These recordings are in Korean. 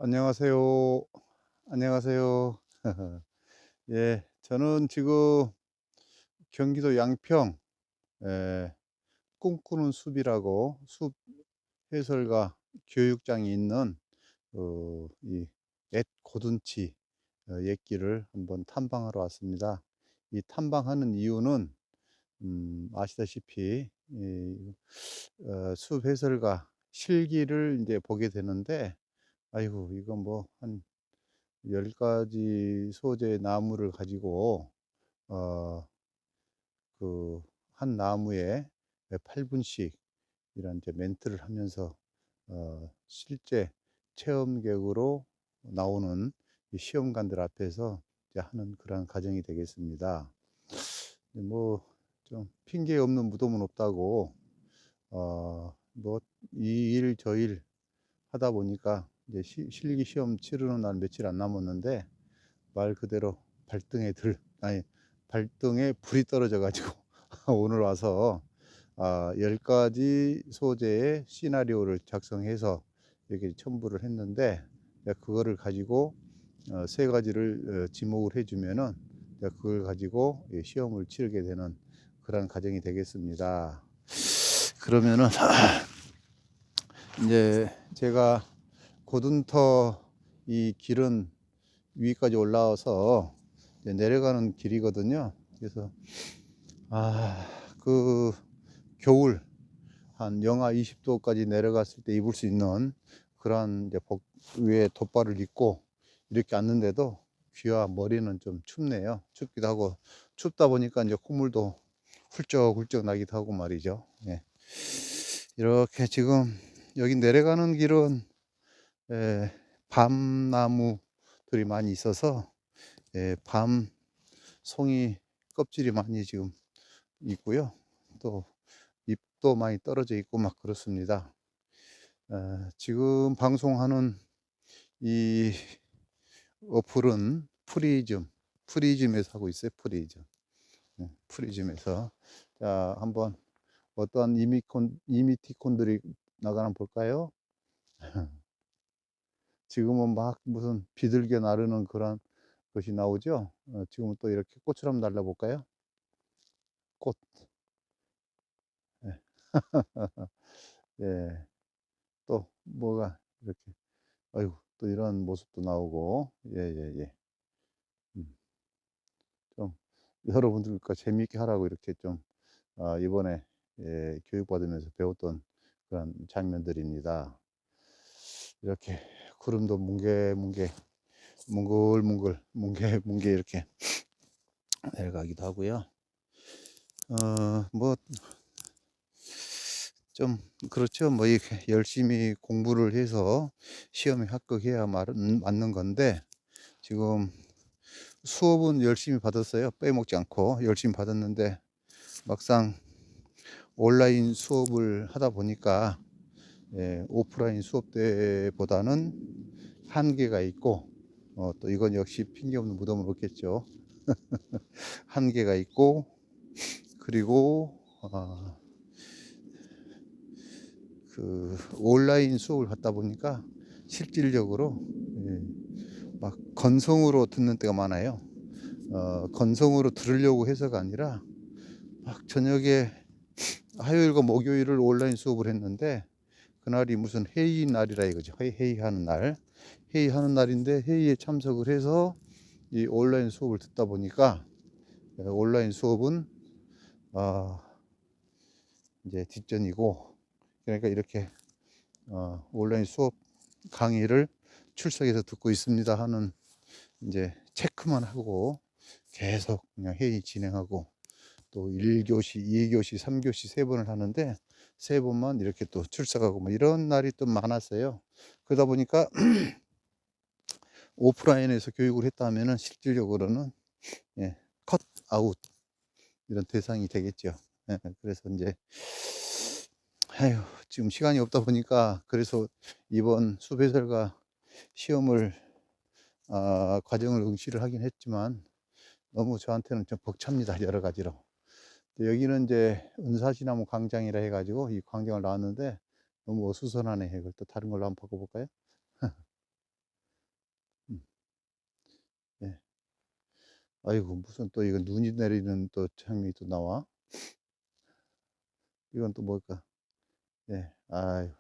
안녕하세요. 안녕하세요. 예, 저는 지금 경기도 양평 에, 꿈꾸는 숲이라고 숲 해설가 교육장이 있는 이 옛 고둔치 옛길을 한번 탐방하러 왔습니다. 이 탐방하는 이유는 아시다시피 숲 해설가 실기를 이제 보게 되는데, 아이고 이거 뭐한 10가지 소재의 나무를 가지고 어 그 한 나무에 8분씩 이런 이제 멘트를 하면서 실제 체험객으로 나오는 이 시험관들 앞에서 이제 하는 그런 과정이 되겠습니다. 뭐 좀 핑계 없는 무덤은 없다고, 뭐 이 일 저 일 하다 보니까 이제 실기 시험 치르는 날 며칠 안 남았는데, 말 그대로 발등에 아니 발등에 불이 떨어져 가지고 오늘 와서 10가지 소재의 시나리오를 작성해서 이렇게 첨부를 했는데, 그거를 가지고 3가지를 지목을 해 주면은 그걸 가지고 시험을 치르게 되는 그런 과정이 되겠습니다. 그러면은 이제 제가 고둔터 이 길은 위까지 올라와서 이제 내려가는 길이거든요. 그래서 그 겨울 한 영하 20도까지 내려갔을 때 입을 수 있는 그런 이제 위에 돗발을 입고 이렇게 앉는데도 귀와 머리는 좀 춥네요. 춥기도 하고, 춥다 보니까 이제 콧물도 훌쩍훌쩍 나기도 하고 말이죠. 예. 이렇게 지금 여기 내려가는 길은 밤나무들이 많이 있어서 밤 송이 껍질이 많이 지금 있고요. 또 잎도 많이 떨어져 있고 막 그렇습니다. 지금 방송하는 이 어플은 프리즘에서 하고 있어요. 프리즘. 프리즘에서. 자, 한번 어떠한 이미티콘들이 나가나 볼까요? 지금은 막 무슨 비둘기 나르는 그런 것이 나오죠. 지금은 또 이렇게 꽃을 한번 날려볼까요? 꽃. 예. 예. 또 뭐가 이렇게, 아이고, 또 이런 모습도 나오고. 예예예. 음. 좀 여러분들과 재미있게 하라고 이렇게 좀 이번에 교육받으면서 배웠던 그런 장면들입니다. 이렇게 구름도 뭉게뭉게, 뭉글뭉글, 뭉게뭉게 이렇게 내려가기도 하고요. 뭐 좀 그렇죠. 뭐 이렇게 열심히 공부를 해서 시험에 합격해야 맞는 건데, 지금 수업은 열심히 받았어요. 빼먹지 않고 열심히 받았는데, 막상 온라인 수업을 하다 보니까 오프라인 수업 때보다는 한계가 있고, 또 이건 역시 핑계 없는 무덤은 없겠죠. 한계가 있고, 그리고 그 온라인 수업을 받다 보니까 실질적으로 막 건성으로 듣는 때가 많아요. 건성으로 들으려고 해서가 아니라, 막 저녁에 화요일과 목요일을 온라인 수업을 했는데, 그날이 무슨 회의 날이라 이거죠. 회의하는 날. 회의하는 날인데 회의에 참석을 해서 이 온라인 수업을 듣다 보니까, 온라인 수업은 아 이제 뒷전이고, 그러니까 이렇게 온라인 수업 강의를 출석해서 듣고 있습니다 하는 이제 체크만 하고 계속 그냥 회의 진행하고, 또 1교시, 2교시, 3교시 3번을 하는데 3번만 이렇게 또 출석하고 뭐 이런 날이 또 많았어요. 그러다 보니까 오프라인에서 교육을 했다면은 실질적으로는 컷 아웃 이런 대상이 되겠죠. 그래서 이제 아휴, 지금 시간이 없다 보니까, 그래서 이번 수배설과 시험을 과정을 응시를 하긴 했지만 너무 저한테는 좀 벅찹니다. 여러 가지로. 여기는 이제 은사시나무 광장이라 해가지고 이 광장을 나왔는데 너무 어수선하네. 이걸 또 다른 걸로 한번 바꿔볼까요? 아이고, 무슨 또 이거 눈이 내리는 또 장면이 또 나와. 이건 또 뭘까? 네, 아유,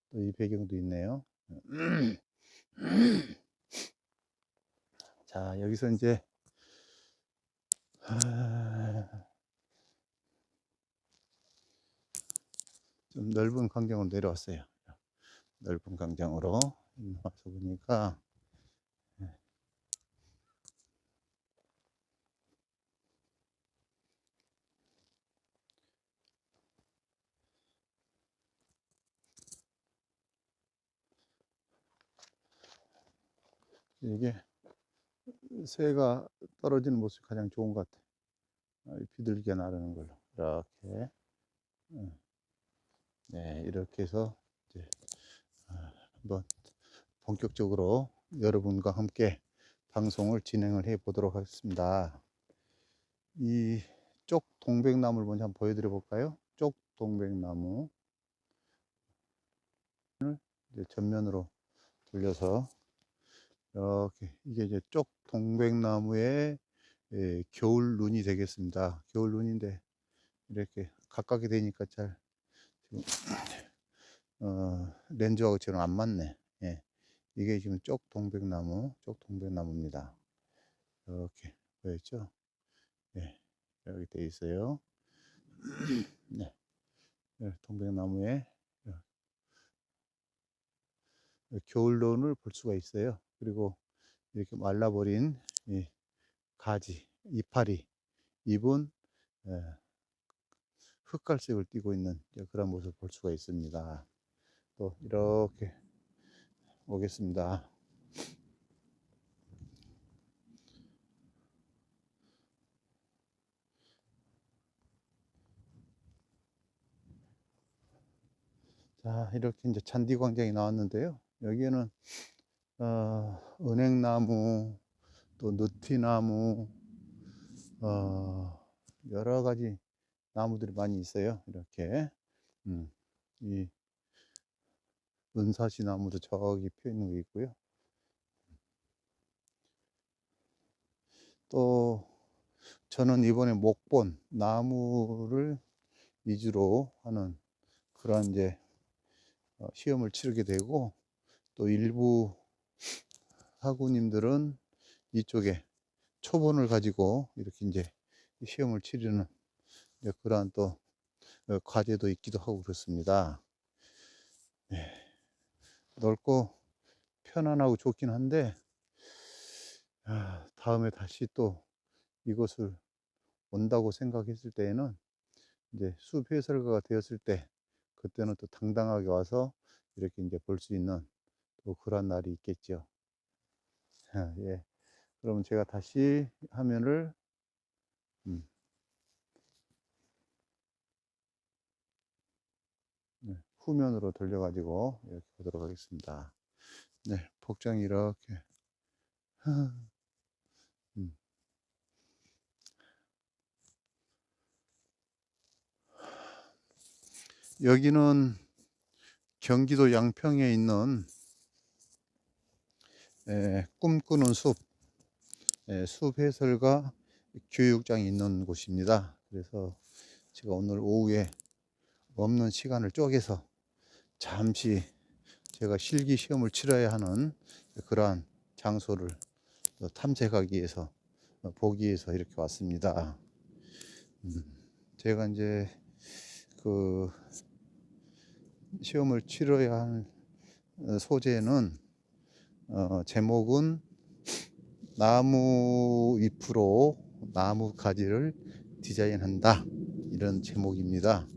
또 이 배경도 있네요. 자, 여기서 이제 좀 넓은 광장으로 내려왔어요. 넓은 광장으로 와서 보니까 이게 새가 떨어지는 모습이 가장 좋은 것 같아요. 비둘기가 나르는 걸로 이렇게. 네, 이렇게 해서 이제 한번 본격적으로 여러분과 함께 방송을 진행을 해 보도록 하겠습니다. 이 쪽 동백나무를 먼저 한번 보여드려 볼까요? 쪽 동백나무 이제 전면으로 돌려서 이렇게, 이게 이제 쪽 동백나무의 겨울 눈이 되겠습니다. 겨울 눈인데 이렇게 가깝게 되니까 잘 지금 렌즈하고 지금 안 맞네. 예. 이게 지금 쪽 동백나무입니다. 이렇게 보였죠? 예, 여기 돼 있어요. 네, 동백나무에 겨울론을 볼 수가 있어요. 그리고 이렇게 말라버린 이 가지, 이파리, 잎은 흑갈색을 띠고 있는 그런 모습을 볼 수가 있습니다. 또 이렇게 오겠습니다. 자, 이렇게 이제 잔디광장이 나왔는데요. 여기에는 은행나무, 또 느티나무, 여러 가지 나무들이 많이 있어요. 이렇게 이 은사시 나무도 저기 펴 있는 게 있고요. 또 저는 이번에 목본 나무를 위주로 하는 그런 이제 시험을 치르게 되고, 또 일부 학우님들은 이쪽에 초본을 가지고 이렇게 이제 시험을 치르는 그러한 또 과제도 있기도 하고 그렇습니다. 네. 넓고 편안하고 좋긴 한데 다음에 다시 또 이곳을 온다고 생각했을 때에는 이제 숲 해설가가 되었을 때, 그때는 또 당당하게 와서 이렇게 이제 볼 수 있는 또 그런 날이 있겠죠. 예. 그러면 제가 다시 화면을 후면으로 돌려가지고 이렇게 보도록 하겠습니다. 네, 복장이 이렇게. 음. 여기는 경기도 양평에 있는 꿈꾸는 숲, 숲 해설가 교육장이 있는 곳입니다. 그래서 제가 오늘 오후에 없는 시간을 쪼개서 잠시 제가 실기 시험을 치러야 하는 그러한 장소를 탐색하기 위해서, 보기 위해서 이렇게 왔습니다. 제가 이제 그 시험을 치러야 할 소재는 제목은 나무 잎으로 나무 가지를 디자인한다, 이런 제목입니다.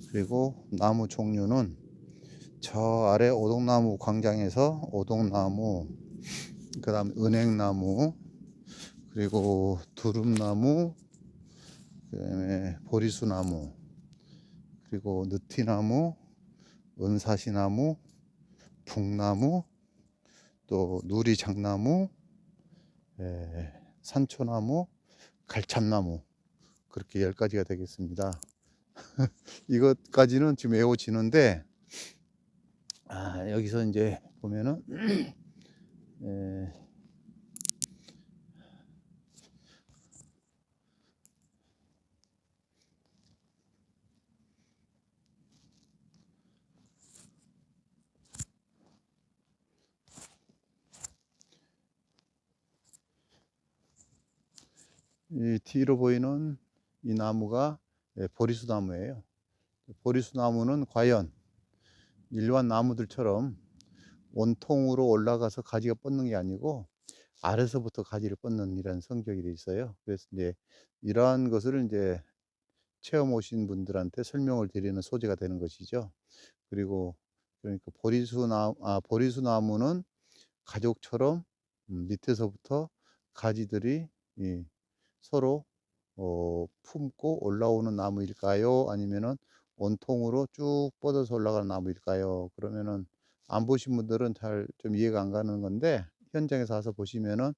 그리고 나무 종류는 저 아래 오동나무 광장에서 오동나무, 그 다음 은행나무, 그리고 두릅나무, 그 다음에 보리수나무, 그리고 느티나무, 은사시나무, 북나무, 또 누리장나무, 산초나무, 갈참나무, 그렇게 10가지가 되겠습니다. 이것까지는 지금 외워지는데, 여기서 이제 보면은 이 뒤로 보이는 이 나무가 보리수 나무예요. 보리수 나무는 과연 일반 나무들처럼 원통으로 올라가서 가지가 뻗는 게 아니고 아래서부터 가지를 뻗는 이런 성격이 돼 있어요. 그래서 이제 이러한 것을 이제 체험 오신 분들한테 설명을 드리는 소재가 되는 것이죠. 그리고 그러니까 보리수 나무는 가족처럼 밑에서부터 가지들이 서로 품고 올라오는 나무일까요? 아니면은 원통으로 쭉 뻗어서 올라가는 나무일까요? 그러면은 안 보신 분들은 잘 좀 이해가 안 가는 건데 현장에서 와서 보시면은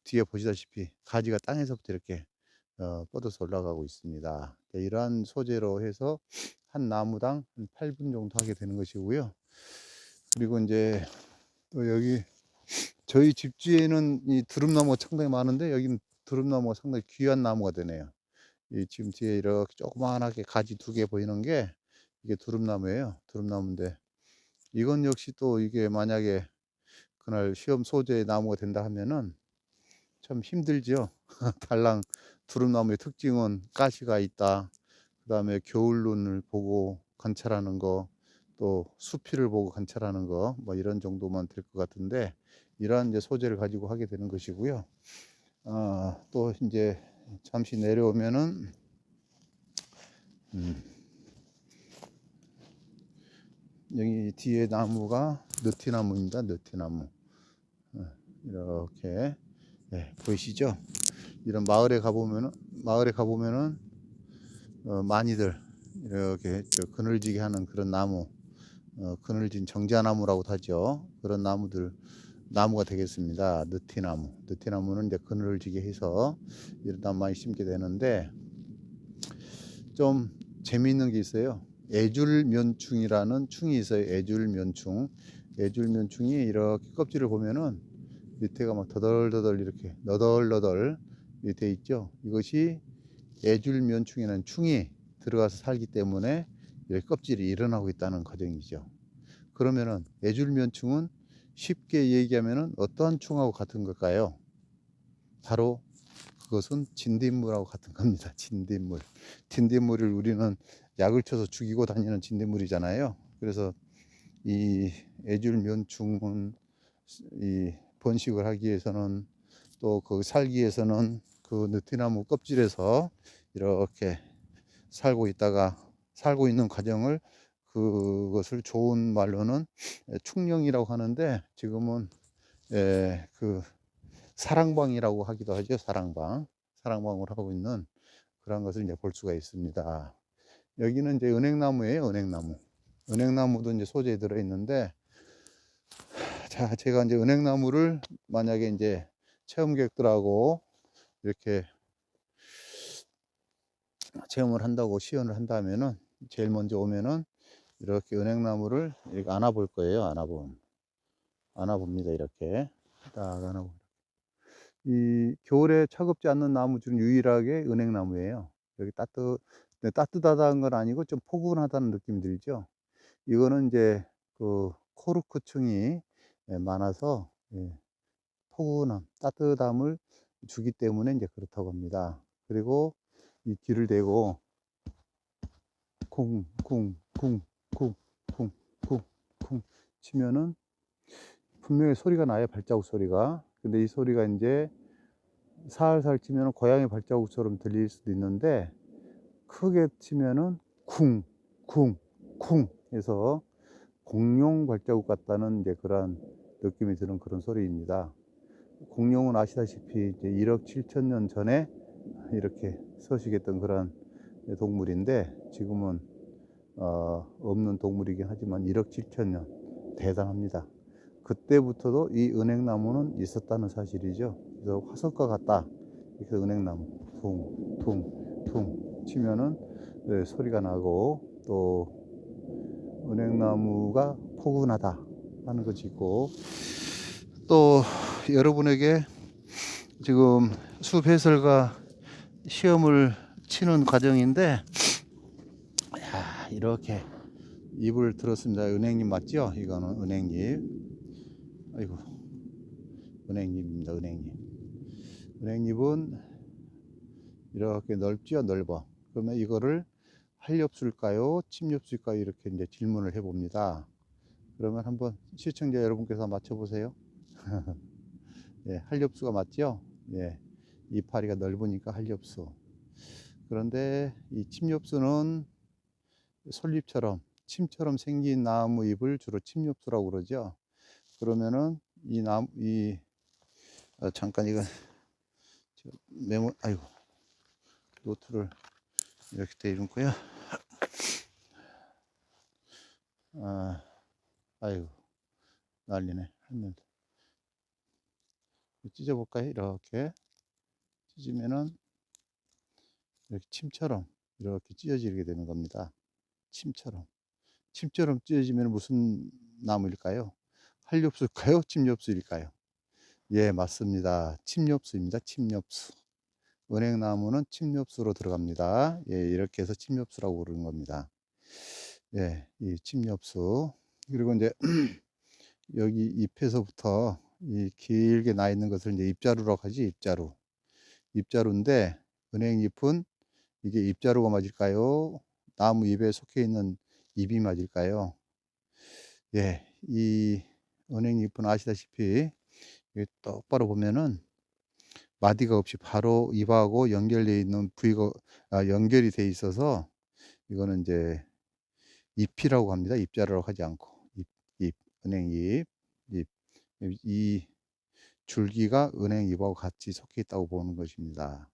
뒤에 보시다시피 가지가 땅에서부터 이렇게 뻗어서 올라가고 있습니다. 이러한 소재로 해서 한 나무당 한 8분 정도 하게 되는 것이고요. 그리고 이제 또 여기 저희 집 뒤에는 이 두릅나무가 상당히 많은데 여기는 두릅나무가 상당히 귀한 나무가 되네요. 이 지금 뒤에 이렇게 조그만하게 가지 2개 보이는 게 이게 두릅나무예요. 두릅나무인데 이건 역시 또 이게 만약에 그날 시험 소재 나무가 된다 하면은 참 힘들죠. 달랑 두릅나무의 특징은 가시가 있다. 그 다음에 겨울눈을 보고 관찰하는 거, 또 수필을 보고 관찰하는 거, 뭐 이런 정도만 될 것 같은데, 이러한 이제 소재를 가지고 하게 되는 것이고요. 또 이제 잠시 내려오면은, 여기 뒤에 나무가 느티나무입니다. 느티나무. 이렇게, 보이시죠? 이런 마을에 가보면은, 많이들 이렇게 그늘지게 하는 그런 나무, 그늘진 정자나무라고 하죠. 그런 나무가 되겠습니다. 느티나무. 느티나무는 이제 그늘지게 해서 이러다 많이 심게 되는데 좀 재미있는 게 있어요. 애줄면충이라는 충이 있어요. 애줄면충. 애줄면충이 이렇게 껍질을 보면은 밑에가 막 더덜더덜 이렇게 너덜너덜 돼 있죠. 이것이 애줄면충이라는 충이 들어가서 살기 때문에 이렇게 껍질이 일어나고 있다는 과정이죠. 그러면은 애줄면충은 쉽게 얘기하면은 어떠한 충하고 같은 걸까요? 바로 그것은 진딧물하고 같은 겁니다. 진딧물. 진딧물을 우리는 약을 쳐서 죽이고 다니는 진딧물이잖아요. 그래서 이 애줄면충은 이 번식을 하기 위해서는 또 그 살기 위해서는 그 느티나무 껍질에서 이렇게 살고 있는 과정을 그것을 좋은 말로는 충령이라고 하는데 지금은 그 사랑방이라고 하기도 하죠. 사랑방을 하고 있는 그런 것을 이제 볼 수가 있습니다. 여기는 이제 은행나무예요. 은행나무도 이제 소재에 들어 있는데 자, 제가 이제 은행나무를 만약에 이제 체험객들하고 이렇게 체험을 한다고 시연을 한다면은 제일 먼저 오면은 이렇게 은행나무를 이렇게 안아볼 거예요. 안아봅니다. 이렇게 딱 안아보. 이 겨울에 차갑지 않는 나무 중 유일하게 은행나무예요. 여기 따뜻하다는 건 아니고 좀 포근하다는 느낌이 들죠. 이거는 이제 그 코르크층이 많아서 따뜻함을 주기 때문에 이제 그렇다고 합니다. 그리고 이 귀를 대고 쿵쿵쿵쿵쿵쿵쿵 치면은 분명히 소리가 나요. 발자국 소리가. 근데 이 소리가 이제 살살 치면 고양이 발자국처럼 들릴 수도 있는데 크게 치면은 쿵쿵쿵 해서 공룡 발자국 같다는 이제 그런 느낌이 드는 그런 소리입니다. 공룡은 아시다시피 이제 1억 7천 년 전에 이렇게 서식했던 그런 동물인데 지금은 없는 동물이긴 하지만 1억 7천 년 대단합니다. 그때부터도 이 은행나무는 있었다는 사실이죠. 그래서 화석과 같다. 그래서 은행나무 퉁퉁퉁 치면은 소리가 나고 또 은행나무가 포근하다 하는 것이 있고 또 여러분에게 지금 숲 해설가 시험을 치는 과정인데 이렇게 잎을 들었습니다. 은행잎 맞죠? 이거는 은행잎. 은행잎입니다. 은행잎은 이렇게 넓지요, 넓어. 그러면 이거를 한렵수일까요, 침엽수일까요? 이렇게 이제 질문을 해봅니다. 그러면 한번 시청자 여러분께서 맞춰보세요. 예, 한렵수가 맞죠? 예, 이파리가 넓으니까 한렵수. 그런데 이 침엽수는 솔잎처럼, 침처럼 생긴 나무 잎을 주로 침엽수라고 그러죠. 그러면은 이 나무, 잠깐 이거 메모, 아이고, 노트를 이렇게 돼 있고요. 아, 아이고, 난리네. 했는데. 찢어볼까요? 이렇게 찢으면은 이렇게 침처럼 이렇게 찢어지게 되는 겁니다. 침처럼. 침처럼 찢어지면 무슨 나무일까요? 한렵수일까요? 침엽수일까요? 예, 맞습니다. 침엽수입니다. 침엽수. 은행나무는 침엽수로 들어갑니다. 예, 이렇게 해서 침엽수라고 부르는 겁니다. 예, 이 침엽수. 그리고 이제 여기 잎에서부터 이 길게 나 있는 것을 이제 잎자루라고 하지, 잎자루. 잎자루인데, 은행잎은 이게 잎자루가 맞을까요? 나무 잎에 속해 있는 잎이 맞을까요? 예, 이 은행잎은 아시다시피 똑바로 보면은 마디가 없이 바로 잎하고 연결되어 있는 부위가 연결이 돼 있어서 이거는 이제 잎이라고 합니다. 잎자루라고 하지 않고 잎, 은행잎, 잎. 이 줄기가 은행잎하고 같이 속해 있다고 보는 것입니다.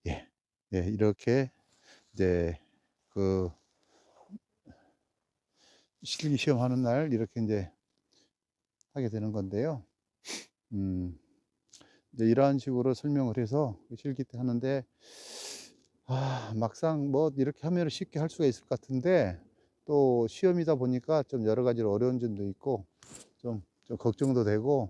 예, 예, 이렇게 이제 그 실기 시험 하는 날 이렇게 이제 하게 되는 건데요. 음, 이제 이러한 식으로 설명을 해서 실기 때 하는데, 막상 뭐 이렇게 하면 쉽게 할 수가 있을 것 같은데, 또 시험이다 보니까 좀 여러 가지로 어려운 점도 있고, 좀 걱정도 되고,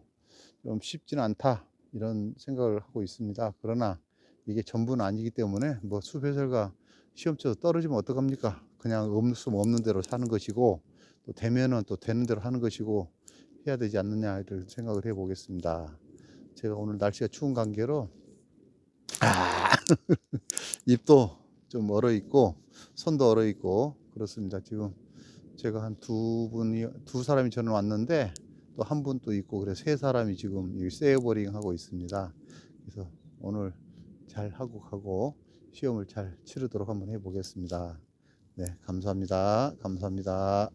좀 쉽지는 않다, 이런 생각을 하고 있습니다. 그러나 이게 전부는 아니기 때문에 뭐 수배설과 시험 쳐서 떨어지면 어떡합니까? 그냥 없는 대로 사는 것이고, 또 되면은 또 되는 대로 하는 것이고 해야 되지 않느냐, 이런 생각을 해 보겠습니다. 제가 오늘 날씨가 추운 관계로 입도 좀 얼어 있고 손도 얼어 있고 그렇습니다. 지금 제가 한 두 사람이 저는 왔는데 또 한 분 또 있고, 그래서 세 사람이 지금 여기 세어버링 하고 있습니다. 그래서 오늘 잘 하고 가고 시험을 잘 치르도록 한번 해보겠습니다. 네, 감사합니다. 감사합니다.